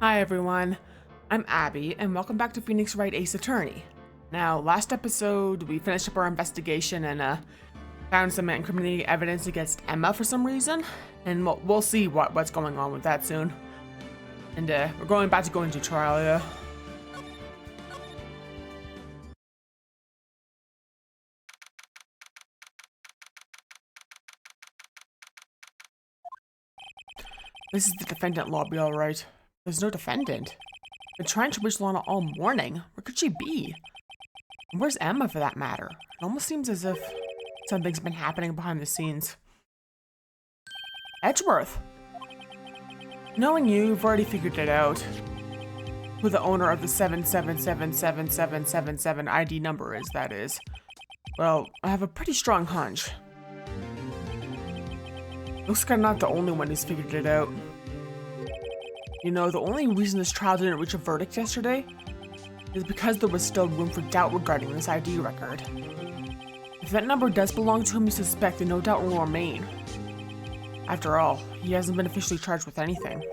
Hi everyone, I'm Abby, and welcome back to Phoenix Wright Ace Attorney. Now, last episode, we finished up our investigation and found some incriminating evidence against Emma for some reason, and we'll see what's going on with that soon. And we're about to go into trial, yeah. This is the defendant lobby, all right. There's no defendant. Been trying to reach Lana all morning. Where could she be? And where's Emma, for that matter? It almost seems as if something's been happening behind the scenes. Edgeworth! Knowing you've already figured it out. Who the owner of the 7777777 ID number is, that is. Well, I have a pretty strong hunch. Looks like I'm not the only one who's figured it out. You know, the only reason this trial didn't reach a verdict yesterday is because there was still room for doubt regarding this ID record. If that number does belong to him you suspect, then no doubt will remain. After all, he hasn't been officially charged with anything.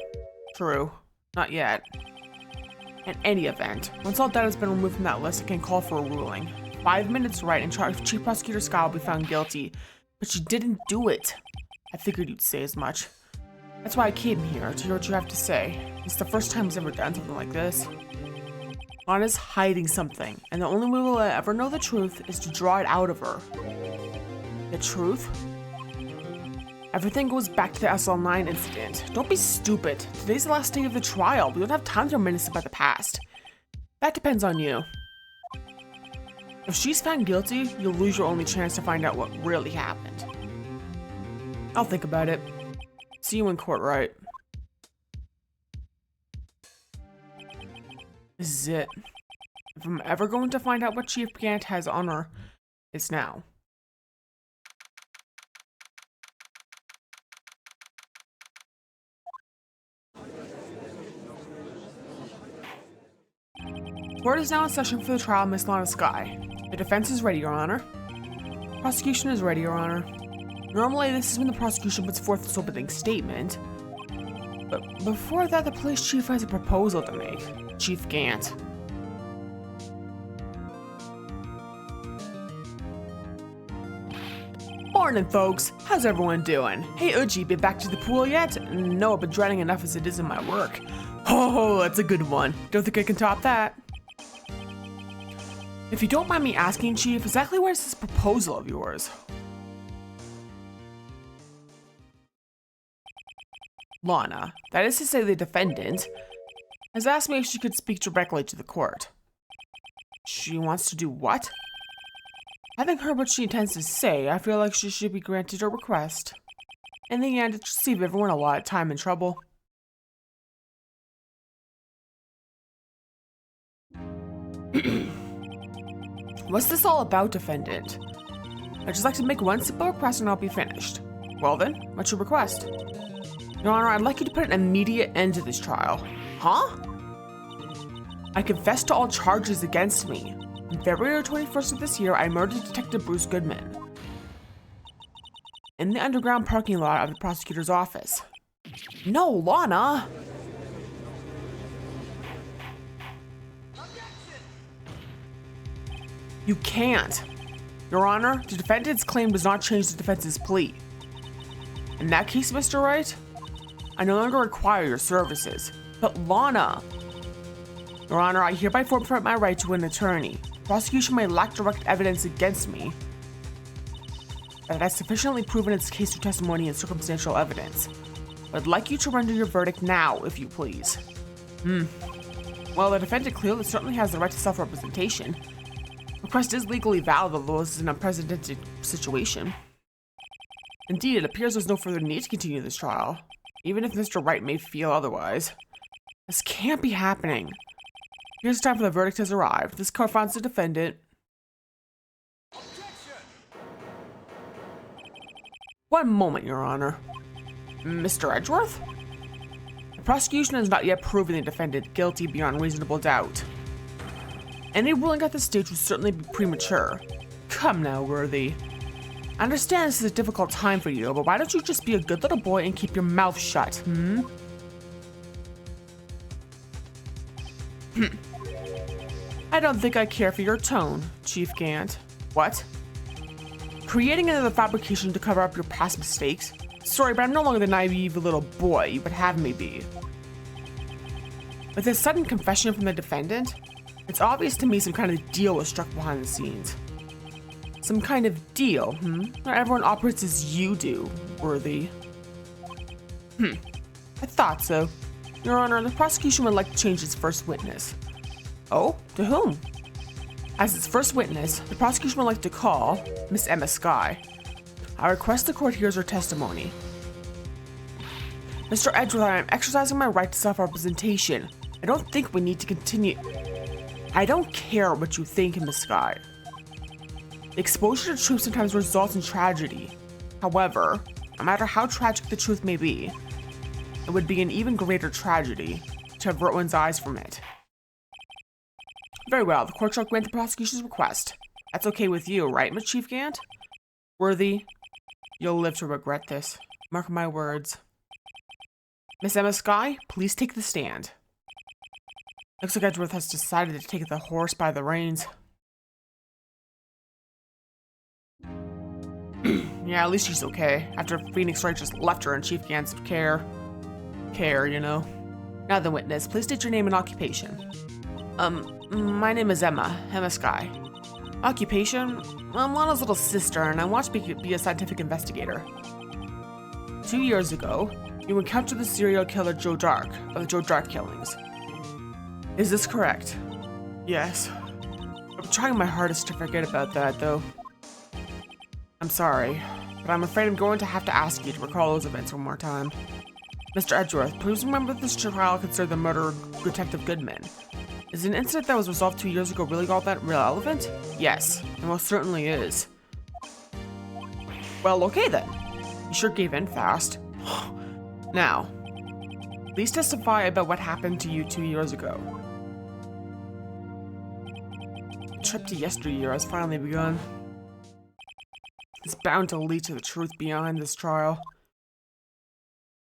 True. Not yet. In any event, once all data has been removed from that list, I can call for a ruling. 5 minutes right and Chief Prosecutor Scott will be found guilty, but she didn't do it. I figured you'd say as much. That's why I came here, to hear what you have to say. It's the first time he's ever done something like this. Lana's hiding something, and the only way we'll ever know the truth is to draw it out of her. The truth? Everything goes back to the SL9 incident. Don't be stupid. Today's the last day of the trial. We don't have time to reminisce about the past. That depends on you. If she's found guilty, you'll lose your only chance to find out what really happened. I'll think about it. See you in court, Wright. This is it. If I'm ever going to find out what Chief Gant has on her, it's now. Court is now in session for the trial of Miss Lana Skye. The defense is ready, Your Honor. Prosecution is ready, Your Honor. Normally, this is when the prosecution puts forth its opening statement. But before that, the police chief has a proposal to make. Chief Gant. Morning, folks. How's everyone doing? Hey, Uji, been back to the pool yet? No, I've been dreading enough as it is in my work. Oh, that's a good one. Don't think I can top that. If you don't mind me asking, Chief, exactly what is this proposal of yours? Lana, that is to say the defendant, has asked me if she could speak directly to the court. She wants to do what? Having heard what she intends to say, I feel like she should be granted her request. In the end, it should save everyone a lot of time and trouble. What's this all about, defendant? I'd just like to make one simple request and I'll be finished. Well then, what's your request? Your Honor, I'd like you to put an immediate end to this trial. Huh? I confess to all charges against me. On February 21st of this year, I murdered Detective Bruce Goodman in the underground parking lot of the prosecutor's office. No, Lana! You can't. Your Honor, the defendant's claim does not change the defense's plea. In that case, Mr. Wright, I no longer require your services. But Lana! Your Honor, I hereby forfeit my right to an attorney. Prosecution may lack direct evidence against me, but it has sufficiently proven its case through testimony and circumstantial evidence. I'd like you to render your verdict now, if you please. Well, the defendant clearly certainly has the right to self-representation. Request is legally valid, although this is an unprecedented situation. Indeed, it appears there's no further need to continue this trial, even if Mr. Wright may feel otherwise. This can't be happening. Here's the time for the verdict has arrived. This court finds the defendant. One moment, Your Honor. Mr. Edgeworth? The prosecution has not yet proven the defendant guilty beyond reasonable doubt. Any ruling at this stage would certainly be premature. Come now, Worthy. I understand this is a difficult time for you, but why don't you just be a good little boy and keep your mouth shut, I don't think I care for your tone, Chief Gant. What? Creating another fabrication to cover up your past mistakes? Sorry, but I'm no longer the naive little boy you would have me be. With this sudden confession from the defendant, it's obvious to me some kind of deal was struck behind the scenes. Some kind of deal, Not everyone operates as you do, Worthy. I thought so. Your Honor, the prosecution would like to change its first witness. Oh, to whom? As its first witness, the prosecution would like to call Miss Emma Skye. I request the court hears her testimony. Mr. Edgeworth, I am exercising my right to self-representation. I don't think we need to continue. I don't care what you think, Miss Skye. Exposure to truth sometimes results in tragedy. However, no matter how tragic the truth may be, it would be an even greater tragedy to avert one's eyes from it. Very well, the court shall grant the prosecution's request. That's okay with you, right, Miss Chief Gant? Worthy, you'll live to regret this. Mark my words. Miss Emma Skye, please take the stand. Looks like Edgeworth has decided to take the horse by the reins. Yeah, at least she's okay, after Phoenix Wright just left her in Chief Gant's care, you know. Now the witness, please state your name and occupation. My name is Emma Skye. Occupation? I'm Lana's little sister, and I want to be a scientific investigator. 2 years ago, you encountered the serial killer Joe Dark, of the Joe Dark killings. Is this correct? Yes. I'm trying my hardest to forget about that, though. I'm sorry, but I'm afraid I'm going to have to ask you to recall those events one more time. Mr. Edgeworth, please remember this trial concerned the murder of Detective Goodman. Is an incident that was resolved 2 years ago really all that relevant? Yes, it most certainly is. Well, okay then. You sure gave in fast. Now, please testify about what happened to you 2 years ago. The trip to yesteryear has finally begun. It's bound to lead to the truth behind this trial.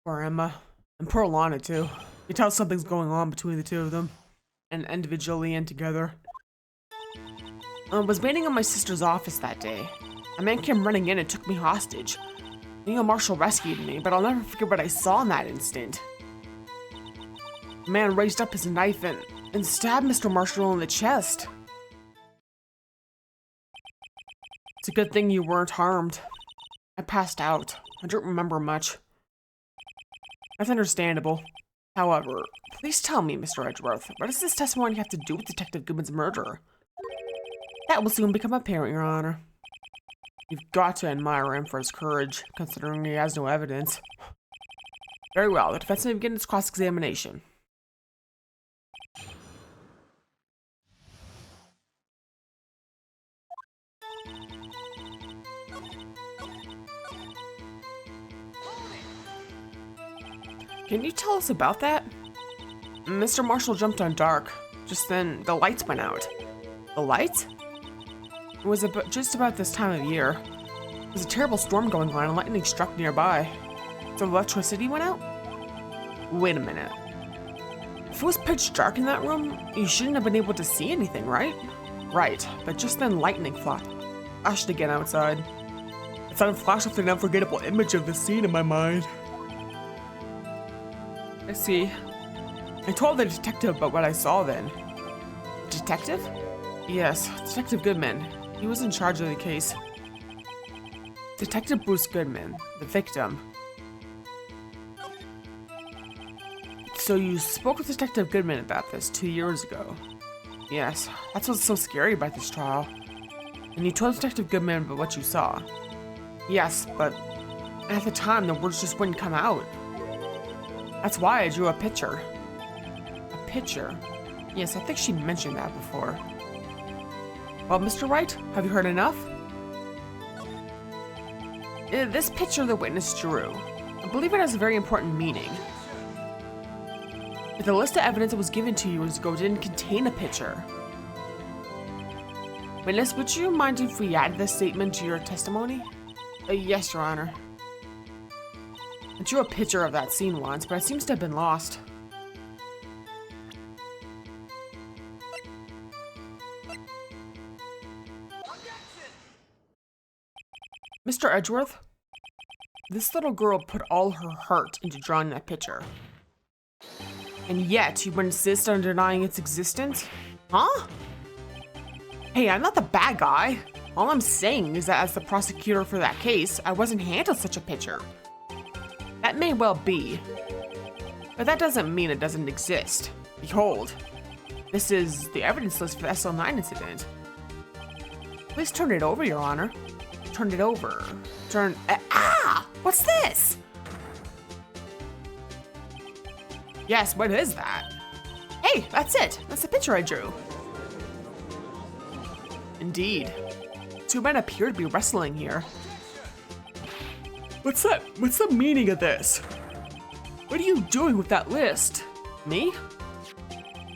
Poor Emma. And poor Lana, too. You can tell something's going on between the two of them. And individually and together. I was waiting in my sister's office that day. A man came running in and took me hostage. Neil Marshall rescued me, but I'll never forget what I saw in that instant. The man raised up his knife and stabbed Mr. Marshall in the chest. It's a good thing you weren't harmed. I passed out. I don't remember much. That's understandable. However, please tell me, Mr. Edgeworth, what does this testimony have to do with Detective Goodman's murder? That will soon become apparent, Your Honor. You've got to admire him for his courage, considering he has no evidence. Very well, the defense may begin its cross-examination. Can you tell us about that? Mr. Marshall jumped on Dark. Just then, the lights went out. The lights? It was just about this time of year. There was a terrible storm going on and lightning struck nearby. So the electricity went out? Wait a minute. If it was pitch dark in that room, you shouldn't have been able to see anything, right? Right, but just then lightning flashed again outside. It suddenly flashed up an unforgettable image of the scene in my mind. I see. I told the detective about what I saw then. Detective? Yes, Detective Goodman. He was in charge of the case. Detective Bruce Goodman, the victim. So you spoke with Detective Goodman about this 2 years ago? Yes, that's what's so scary about this trial. And you told Detective Goodman about what you saw? Yes, but at the time the words just wouldn't come out. That's why I drew a picture. A picture? Yes, I think she mentioned that before. Well, Mr. Wright, have you heard enough? This picture the witness drew, I believe it has a very important meaning. But the list of evidence that was given 2 years ago didn't contain a picture. Witness, would you mind if we add this statement to your testimony? Yes, Your Honor. I drew a picture of that scene once, but it seems to have been lost. Mr. Edgeworth, this little girl put all her heart into drawing that picture. And yet, you would insist on denying its existence? Huh? Hey, I'm not the bad guy. All I'm saying is that as the prosecutor for that case, I wasn't handled such a picture. That may well be, but that doesn't mean it doesn't exist. Behold, this is the evidence list for the SL9 incident. Please turn it over, Your Honor. Turn it over. What's this? Yes, what is that? Hey, that's it. That's the picture I drew. Indeed. Two men appear to be wrestling here. What's the meaning of this? What are you doing with that list? Me?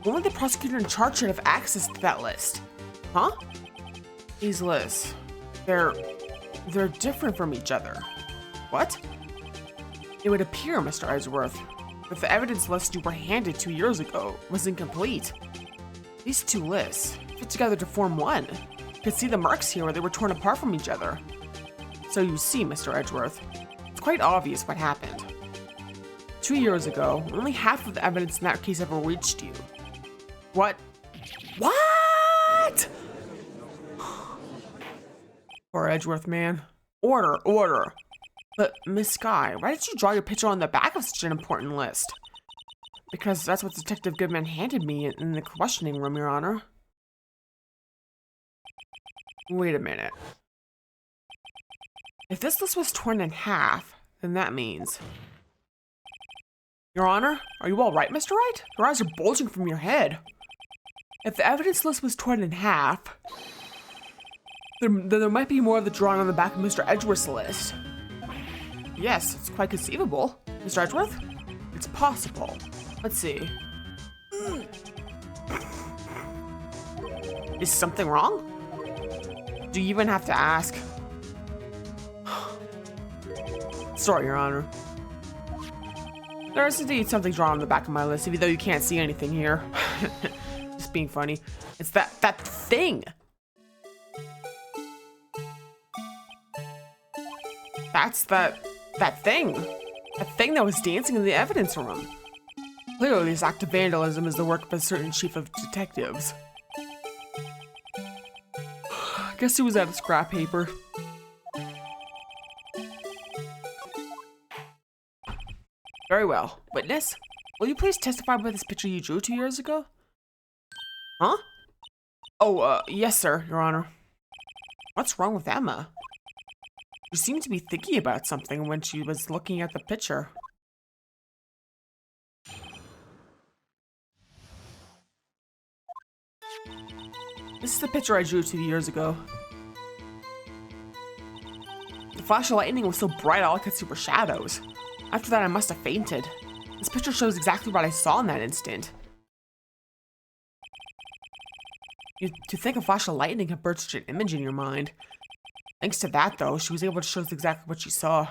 Only the prosecutor in charge should have access to that list. Huh? These lists, they're different from each other. What? It would appear, Mr. Edgeworth, that the evidence list you were handed 2 years ago was incomplete. These two lists fit together to form one. You can see the marks here where they were torn apart from each other. So you see, Mr. Edgeworth, it's quite obvious what happened. 2 years ago, only half of the evidence in that case ever reached you. What? What? Poor Edgeworth, man. Order. But, Miss Skye, why did you draw your picture on the back of such an important list? Because that's what Detective Goodman handed me in the questioning room, Your Honor. Wait a minute. If this list was torn in half, then that means... Your Honor, are you all right, Mr. Wright? Your eyes are bulging from your head. If the evidence list was torn in half, then there might be more of the drawing on the back of Mr. Edgeworth's list. Yes, it's quite conceivable. Mr. Edgeworth? It's possible. Let's see. Is something wrong? Do you even have to ask? Sorry, Your Honor. There is indeed something drawn on the back of my list, even though you can't see anything here. Just being funny. It's that thing. That's that thing. That thing that was dancing in the evidence room. Clearly, this act of vandalism is the work of a certain chief of detectives. Guess he was out of scrap paper. Very well. Witness, will you please testify about this picture you drew 2 years ago? Huh? Oh, yes, sir, Your Honor. What's wrong with Emma? She seemed to be thinking about something when she was looking at the picture. This is the picture I drew 2 years ago. The flash of lightning was so bright all I could see were shadows. After that, I must have fainted. This picture shows exactly what I saw in that instant. To think a flash of lightning could burst such an image in your mind. Thanks to that, though, she was able to show us exactly what she saw.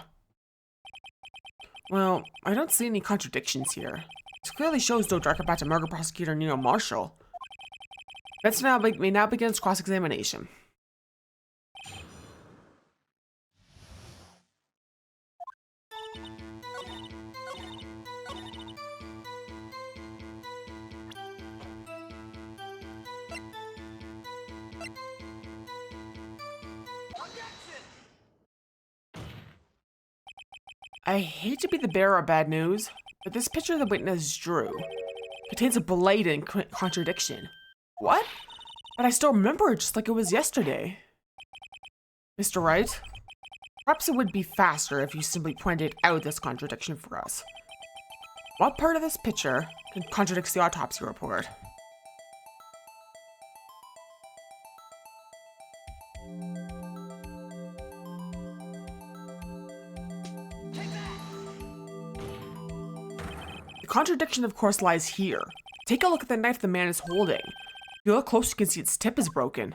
Well, I don't see any contradictions here. This clearly shows no dark about the murder prosecutor Neo Marshall. Let's now begin cross-examination. I hate to be the bearer of bad news, but this picture the witness drew contains a blatant contradiction. What? But I still remember it just like it was yesterday. Mr. Wright, perhaps it would be faster if you simply pointed out this contradiction for us. What part of this picture contradicts the autopsy report? The contradiction, of course, lies here. Take a look at the knife the man is holding. If you look close, you can see its tip is broken.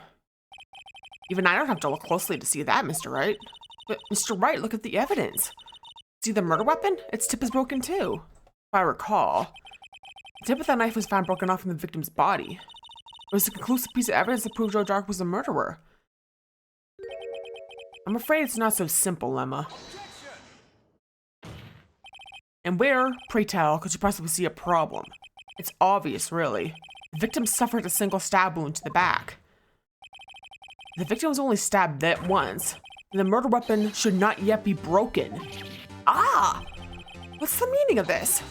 Even I don't have to look closely to see that, Mr. Wright. But, Mr. Wright, look at the evidence. See the murder weapon? Its tip is broken too. If I recall, the tip of that knife was found broken off from the victim's body. It was a conclusive piece of evidence that proved Joe Dark was the murderer. I'm afraid it's not so simple, Lemma. And where, pray tell, could you possibly see a problem? It's obvious, really. The victim suffered a single stab wound to the back. The victim was only stabbed that once. And the murder weapon should not yet be broken. Ah! What's the meaning of this?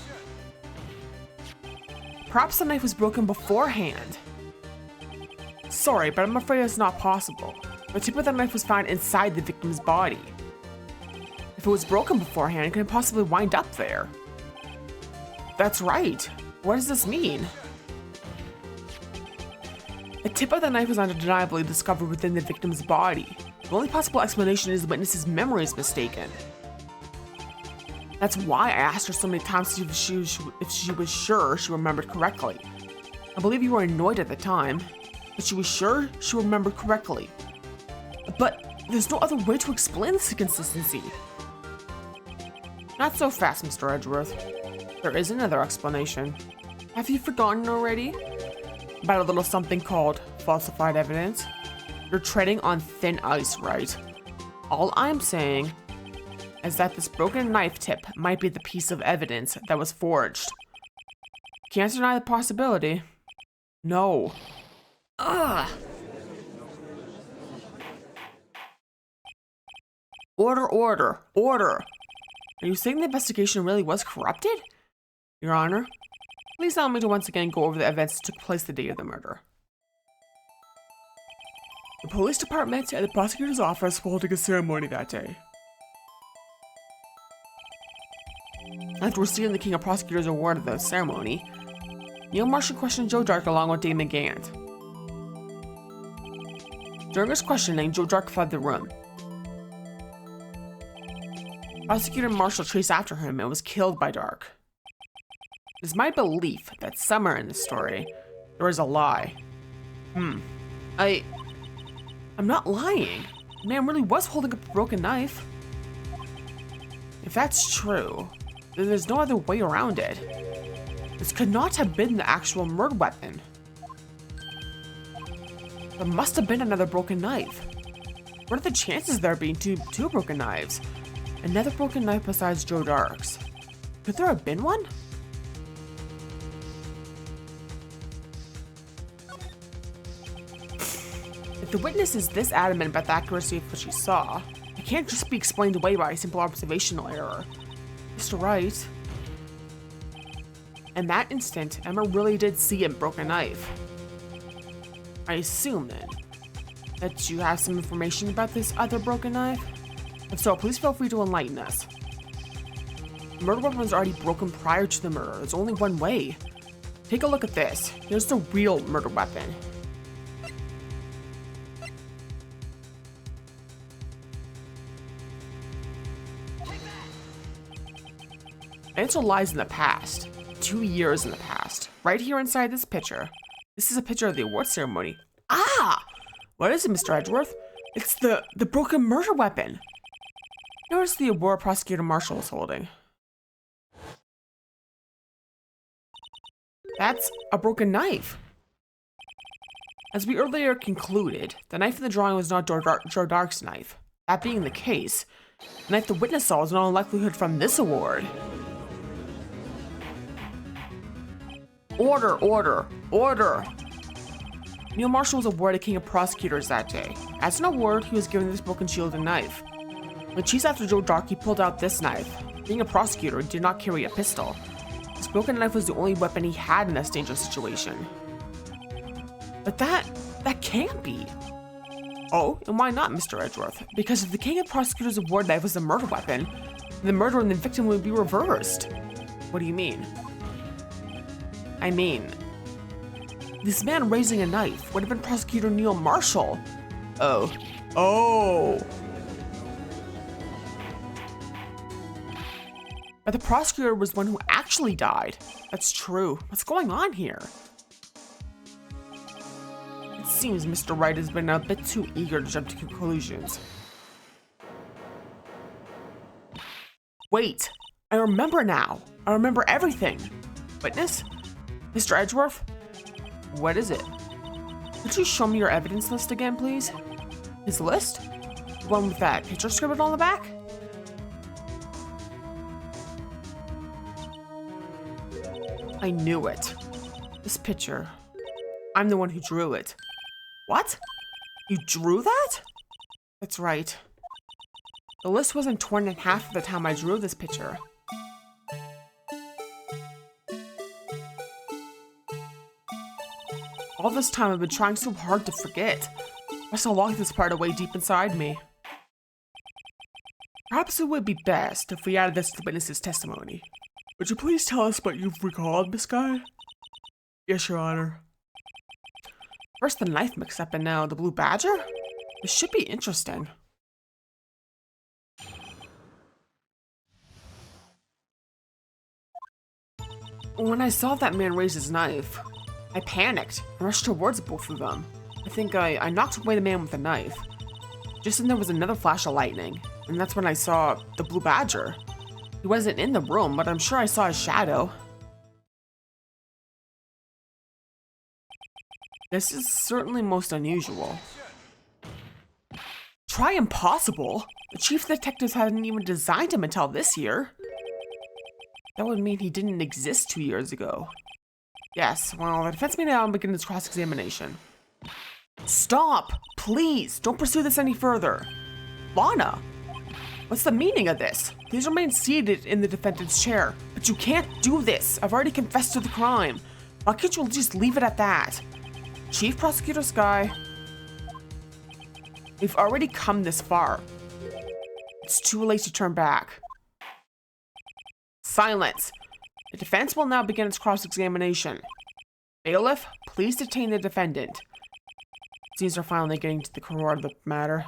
Perhaps the knife was broken beforehand. Sorry, but I'm afraid it's not possible. The tip of the knife was found inside the victim's body. If it was broken beforehand, it couldn't possibly wind up there. That's right. What does this mean? The tip of the knife was undeniably discovered within the victim's body. The only possible explanation is the witness's memory is mistaken. That's why I asked her so many times if she was sure she remembered correctly. I believe you were annoyed at the time, but she was sure she remembered correctly. But there's no other way to explain this inconsistency. Not so fast, Mr. Edgeworth. There is another explanation. Have you forgotten already? About a little something called falsified evidence? You're treading on thin ice, right? All I'm saying is that this broken knife tip might be the piece of evidence that was forged. Can't deny the possibility. No. Ugh. Order, order, order. Are you saying the investigation really was corrupted? Your Honor, please allow me to once again go over the events that took place the day of the murder. The police department and the prosecutor's office were holding a ceremony that day. After receiving the King of Prosecutors award at the ceremony, Neil Marshall questioned Joe Dark along with Damon Gant. During his questioning, Joe Dark fled the room. Prosecutor Marshall chased after him and was killed by Dark. It is my belief that somewhere in this story, there is a lie. I'm not lying. The man really was holding up a broken knife. If that's true, then there's no other way around it. This could not have been the actual murder weapon. There must have been another broken knife. What are the chances there being two broken knives? Another broken knife besides Joe Dark's. Could there have been one? If the witness is this adamant about the accuracy of what she saw, it can't just be explained away by a simple observational error. Mr. Wright. In that instant, Emma really did see a broken knife. I assume, then, that you have some information about this other broken knife? If so, please feel free to enlighten us. The murder weapon was already broken prior to the murder. There's only one way. Take a look at this. Here's the real murder weapon. The answer lies in the past. 2 years in the past. Right here inside this picture. This is a picture of the award ceremony. Ah! What is it, Mr. Edgeworth? It's the broken murder weapon. Notice the award Prosecutor Marshall is holding. That's a broken knife. As we earlier concluded, the knife in the drawing was not Joe Dark's knife. That being the case, the knife the witness saw is in all likelihood from this award. Order, order, order! Neil Marshall was awarded King of Prosecutors that day. As an award, he was given this broken shield and knife. When chased after Joe Dark, he pulled out this knife. Being a prosecutor, he did not carry a pistol. This broken knife was the only weapon he had in this dangerous situation. But that can't be. Oh, and why not, Mr. Edgeworth? Because if the King of Prosecutors award knife was a murder weapon, the murderer and the victim would be reversed. What do you mean? I mean, this man raising a knife would have been Prosecutor Neil Marshall. Oh. But the prosecutor was the one who actually died. That's true. What's going on here? It seems Mr. Wright has been a bit too eager to jump to conclusions. Wait, I remember now. I remember everything. Witness? Mr. Edgeworth? What is it? Could you show me your evidence list again, please? His list? one with that picture scribbled on the back? I knew it. This picture. I'm the one who drew it. What? You drew that? That's right. The list wasn't torn in half at the time I drew this picture. All this time I've been trying so hard to forget. I still lock this part away deep inside me. Perhaps it would be best if we added this to the witness's testimony. Would you please tell us what you've recalled, Miss Guy? Yes, Your Honor. First the knife mix-up and now the blue badger? This should be interesting. When I saw that man raise his knife, I panicked and rushed towards both of them. I think I knocked away the man with the knife. Just then there was another flash of lightning, and that's when I saw the blue badger. He wasn't in the room, but I'm sure I saw his shadow. This is certainly most unusual. Try impossible? The chief detectives hadn't even designed him until this year. That would mean he didn't exist 2 years ago. Yes, well, the defense may now begin its cross-examination. Stop! Please, don't pursue this any further. Lana, what's the meaning of this? Please remain seated in the defendant's chair. But you can't do this. I've already confessed to the crime. Why can't you just leave it at that? Chief Prosecutor Sky, we've already come this far. It's too late to turn back. Silence. The defense will now begin its cross-examination. Bailiff, please detain the defendant. Seems we're finally getting to the core of the matter.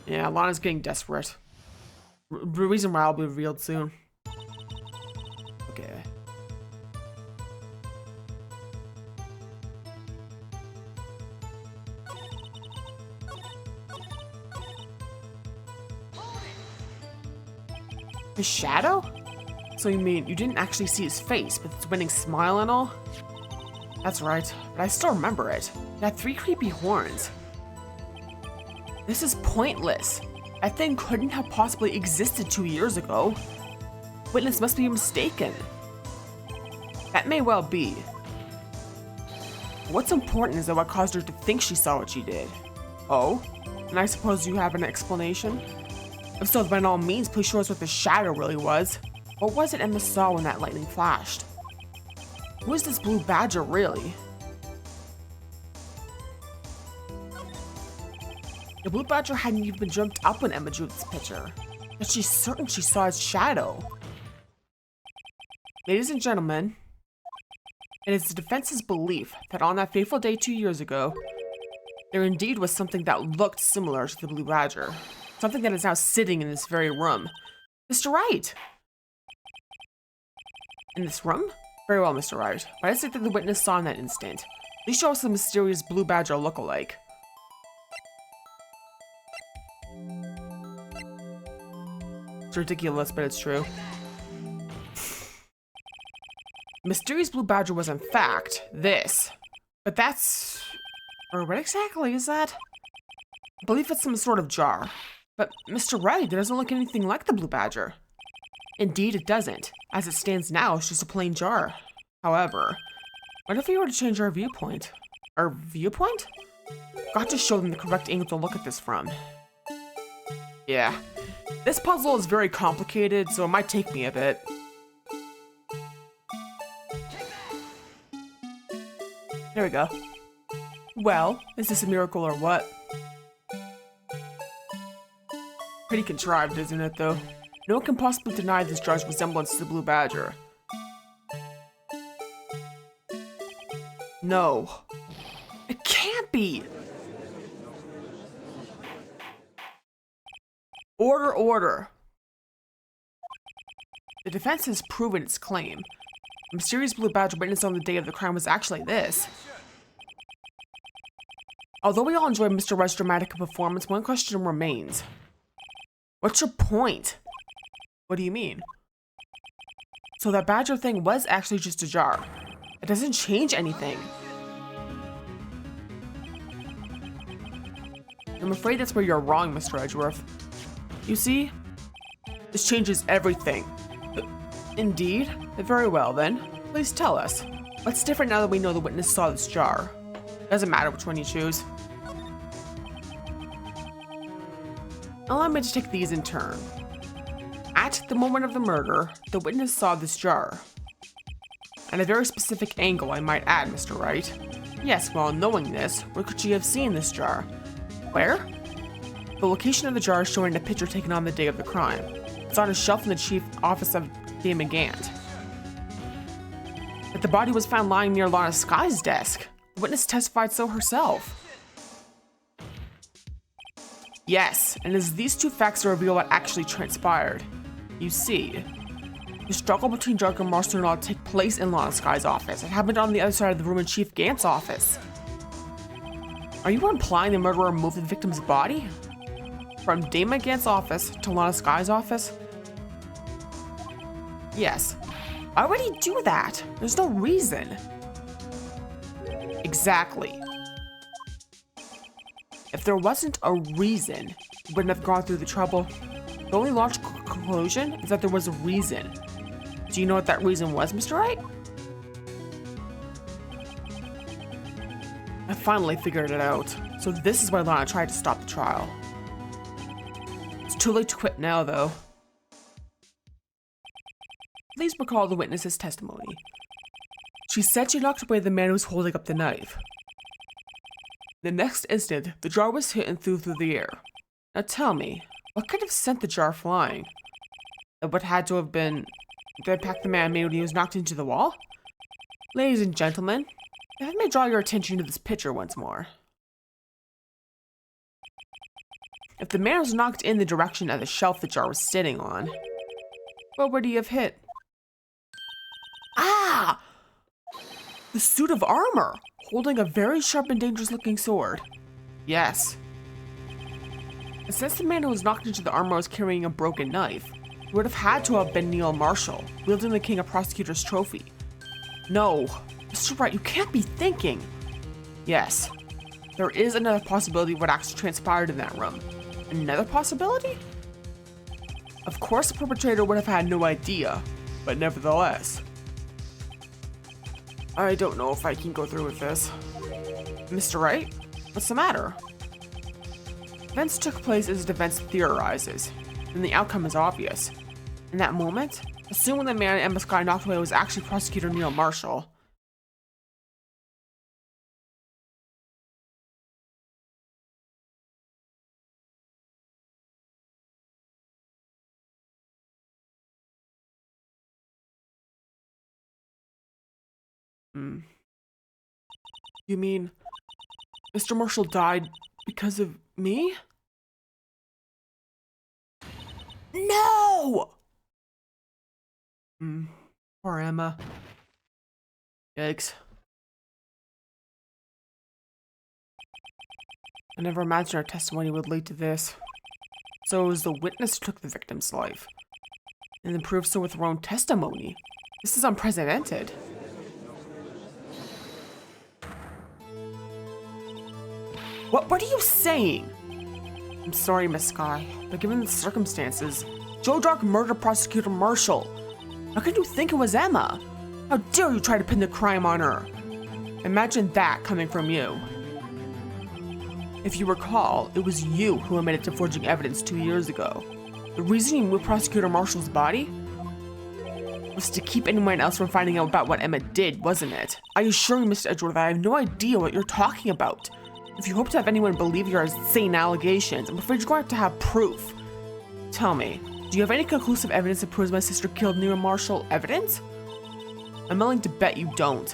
Yeah, Lana's getting desperate. The reason why will be revealed soon. Okay. His shadow? So you mean you didn't actually see his face, but his winning smile and all? That's right, but I still remember it. It had 3 creepy horns. This is pointless. That thing couldn't have possibly existed 2 years ago. Witness must be mistaken. That may well be. What's important is that what caused her to think she saw what she did. Oh? And I suppose you have an explanation? If so, by all means, please show us what the shadow really was. What was it Emma saw when that lightning flashed? Who is this blue badger, really? The blue badger hadn't even been jumped up when Emma drew this picture, but she's certain she saw his shadow. Ladies and gentlemen, it is the defense's belief that on that fateful day 2 years ago, there indeed was something that looked similar to the blue badger. Something that is now sitting in this very room. Mr. Wright! In this room? Very well, Mr. Wright. What is it that the witness saw in that instant? Please show us the mysterious blue badger look-alike. It's ridiculous, but it's true. The mysterious blue badger was in fact this. But that's... or what exactly is that? I believe it's some sort of jar. But Mr. Wright, it doesn't look anything like the blue badger. Indeed, it doesn't. As it stands now, it's just a plain jar. However, what if we were to change our viewpoint? Our viewpoint? Got to show them the correct angle to look at this from. Yeah. This puzzle is very complicated, so it might take me a bit. There we go. Well, is this a miracle or what? Pretty contrived, isn't it, though? No one can possibly deny this jar's resemblance to the blue badger. No. It can't be! Order, order. The defense has proven its claim. The mysterious blue badger witnessed on the day of the crime was actually this. Although we all enjoyed Mr. Wright's dramatic performance, one question remains. What's your point? What do you mean? So that badger thing was actually just a jar. It doesn't change anything. No I'm afraid that's where you're wrong, Mr. Edgeworth. You see, this changes everything. Indeed? Very well then. Please tell us. What's different now that we know the witness saw this jar? Doesn't matter which one you choose. Allow me to take these in turn. At the moment of the murder, the witness saw this jar. At a very specific angle, I might add, Mr. Wright. Yes, well, knowing this, where could she have seen this jar? Where? The location of the jar is shown in a picture taken on the day of the crime. It's on a shelf in the chief office of Damon Gant. That the body was found lying near Lana Sky's desk. The witness testified so herself. Yes, and it's these two facts that reveal what actually transpired. You see, the struggle between Jark and Marcel did not take place in Lana Sky's office. It happened on the other side of the room in Chief Gant's office. Are you implying the murderer moved the victim's body? From Damon Gant's office to Lana Sky's office? Yes. Why would he do that? There's no reason. Exactly. If there wasn't a reason, he wouldn't have gone through the trouble. The only logical conclusion is that there was a reason. Do you know what that reason was, Mr. Wright? I finally figured it out. So this is why Lana tried to stop the trial. It's too late to quit now, though. Please recall the witness's testimony. She said she knocked away the man who was holding up the knife. The next instant, the jar was hit and flew through the air. Now tell me, what could have sent the jar flying? What had to have been the impact the man made when he was knocked into the wall? Ladies and gentlemen, let me draw your attention to this picture once more. If the man was knocked in the direction of the shelf the jar was sitting on, what would he have hit? Ah! The suit of armor, holding a very sharp and dangerous looking sword. Yes. And since the man who was knocked into the armor was carrying a broken knife, it would have had to have been Neil Marshall, wielding the King of Prosecutors trophy. No, Mr. Wright, you can't be thinking. Yes, there is another possibility of what actually transpired in that room. Another possibility? Of course the perpetrator would have had no idea, but nevertheless. I don't know if I can go through with this. Mr. Wright, what's the matter? Events took place as defense theorizes, and the outcome is obvious. In that moment, assuming the man Emma Sky knocked away was actually Prosecutor Neil Marshall. You mean Mr. Marshall died because of me? No! Poor Emma. Yikes. I never imagined our testimony would lead to this. So it was the witness who took the victim's life, and then proved so with her own testimony. This is unprecedented. What are you saying? I'm sorry, Miss Sky, but given the circumstances, Joe Dark murdered Prosecutor Marshall. How could you think it was Emma? How dare you try to pin the crime on her? Imagine that coming from you. If you recall, it was you who admitted to forging evidence 2 years ago. The reason you moved Prosecutor Marshall's body was to keep anyone else from finding out about what Emma did, wasn't it? I assure you, Mr. Edgeworth, I have no idea what you're talking about. If you hope to have anyone believe your insane allegations, I'm afraid you're going to have proof. Tell me, do you have any conclusive evidence that proves my sister killed Neil Marshall? Evidence? I'm willing to bet you don't.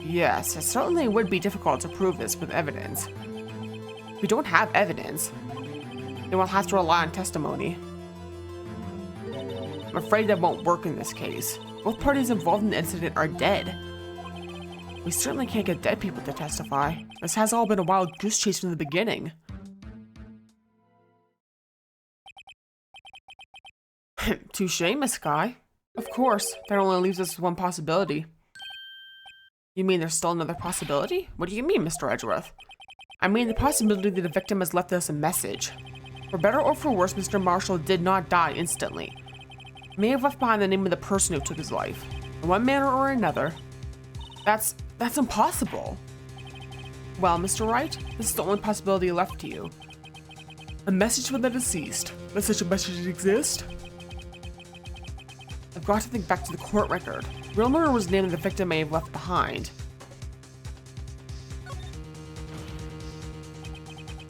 Yes, it certainly would be difficult to prove this with evidence. If we don't have evidence, then we'll have to rely on testimony. I'm afraid that won't work in this case. Both parties involved in the incident are dead. We certainly can't get dead people to testify. This has all been a wild goose chase from the beginning. Touché, Miss Sky. Of course, that only leaves us with one possibility. You mean there's still another possibility? What do you mean, Mr. Edgeworth? I mean the possibility that the victim has left us a message. For better or for worse, Mr. Marshall did not die instantly. He may have left behind the name of the person who took his life. In one manner or another. That's impossible. Well, Mr. Wright, this is the only possibility left to you. A message from the deceased. Does such a message exist? I've got to think back to the court record. Real murder was the name the victim may have left behind.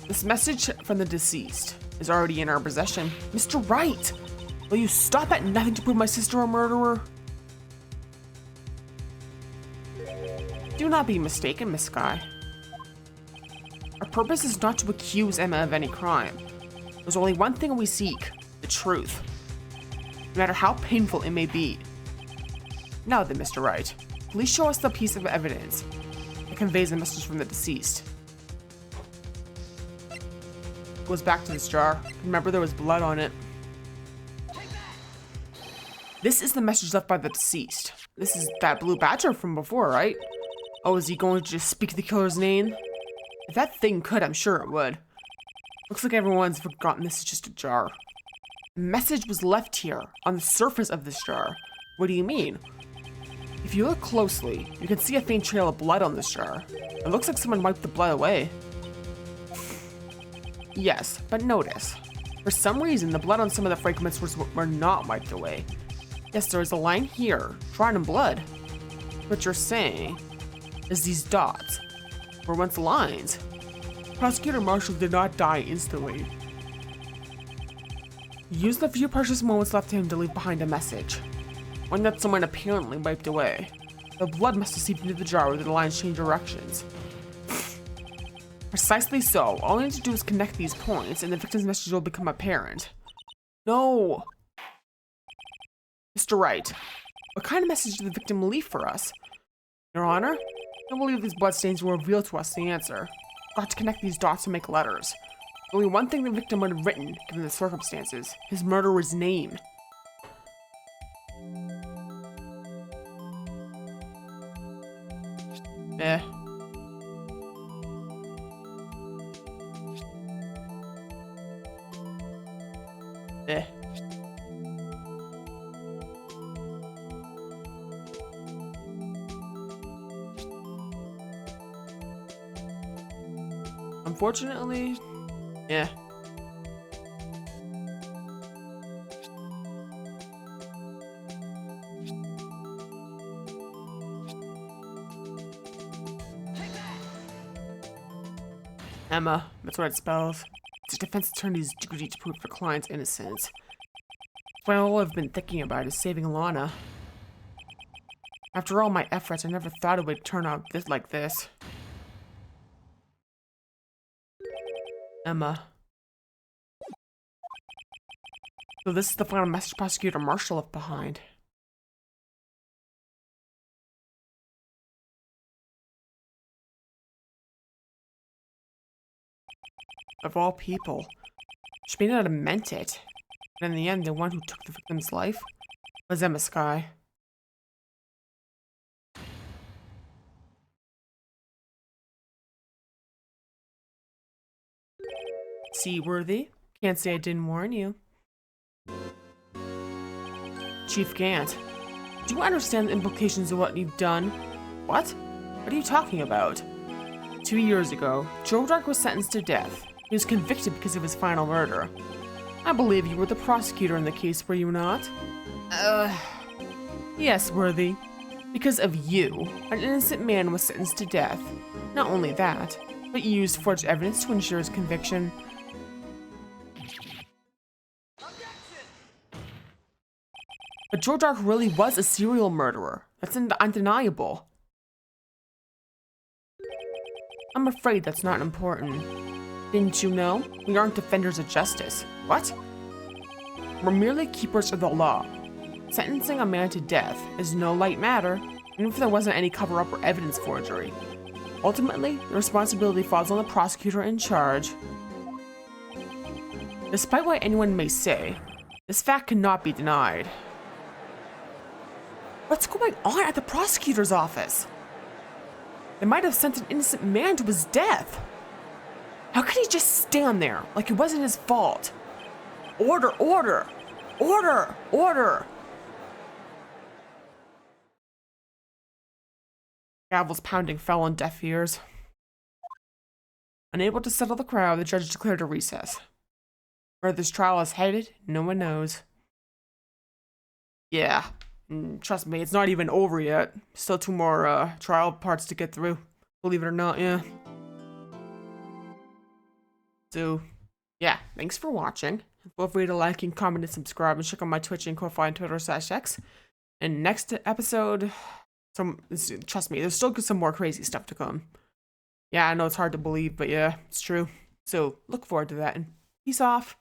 This message from the deceased is already in our possession. Mr. Wright, will you stop at nothing to prove my sister a murderer? Do not be mistaken, Miss Skye. Our purpose is not to accuse Emma of any crime. There's only one thing we seek, the truth. No matter how painful it may be. Now then, Mr. Wright, please show us the piece of evidence that conveys a message from the deceased. Goes back to this jar. Remember, there was blood on it. This is the message left by the deceased. This is that blue badger from before, right? Oh, is he going to just speak the killer's name? If that thing could, I'm sure it would. Looks like everyone's forgotten this is just a jar. A message was left here, on the surface of this jar. What do you mean? If you look closely, you can see a faint trail of blood on this jar. It looks like someone wiped the blood away. Yes, but notice. For some reason, the blood on some of the fragments were not wiped away. Yes, there is a line here, drawn in blood. What you're saying is these dots were once lines. Prosecutor Marshall did not die instantly. He used the few precious moments left to him to leave behind a message. One that someone apparently wiped away. The blood must have seeped into the jar where the lines changed directions. Precisely so. All I need to do is connect these points, and the victim's message will become apparent. No! Mr. Wright, what kind of message did the victim leave for us? Your Honor, I believe these bloodstains will reveal to us the answer. Got to connect these dots to make letters. Only one thing the victim would have written, given the circumstances. His murderer's name. Unfortunately, yeah. Emma, that's what it spells. It's a defense attorney's duty to prove the client's innocence. Well, all I've been thinking about is saving Lana. After all my efforts, I never thought it would turn out like this. Emma. So this is the final message Prosecutor Marshall left behind. Of all people. She may not have meant it. But in the end, the one who took the victim's life was Emma Skye. Seaworthy? Can't say I didn't warn you. Chief Gant, do you understand the implications of what you've done? What? What are you talking about? 2 years ago, Joe Dark was sentenced to death. He was convicted because of his final murder. I believe you were the prosecutor in the case, were you not? Yes, Worthy. Because of you, an innocent man was sentenced to death. Not only that, but you used forged evidence to ensure his conviction. But Joe Dark really was a serial murderer. That's undeniable. I'm afraid that's not important. Didn't you know? We aren't defenders of justice. What? We're merely keepers of the law. Sentencing a man to death is no light matter, even if there wasn't any cover-up or evidence forgery. Ultimately, the responsibility falls on the prosecutor in charge. Despite what anyone may say, this fact cannot be denied. What's going on at the prosecutor's office? They might have sent an innocent man to his death. How could he just stand there like it wasn't his fault? Order, order, order, order. Gavel's pounding fell on deaf ears. Unable to settle the crowd, the judge declared a recess. Where this trial is headed, no one knows. Yeah, trust me, it's not even over yet. Still 2 more trial parts to get through. Believe it or not, yeah. So, yeah, thanks for watching. Feel free to like and comment and subscribe, and check out my Twitch and Ko-Fi and Twitter/X. And next episode, trust me, there's still some more crazy stuff to come. Yeah, I know it's hard to believe, but yeah, it's true. So look forward to that, and peace off.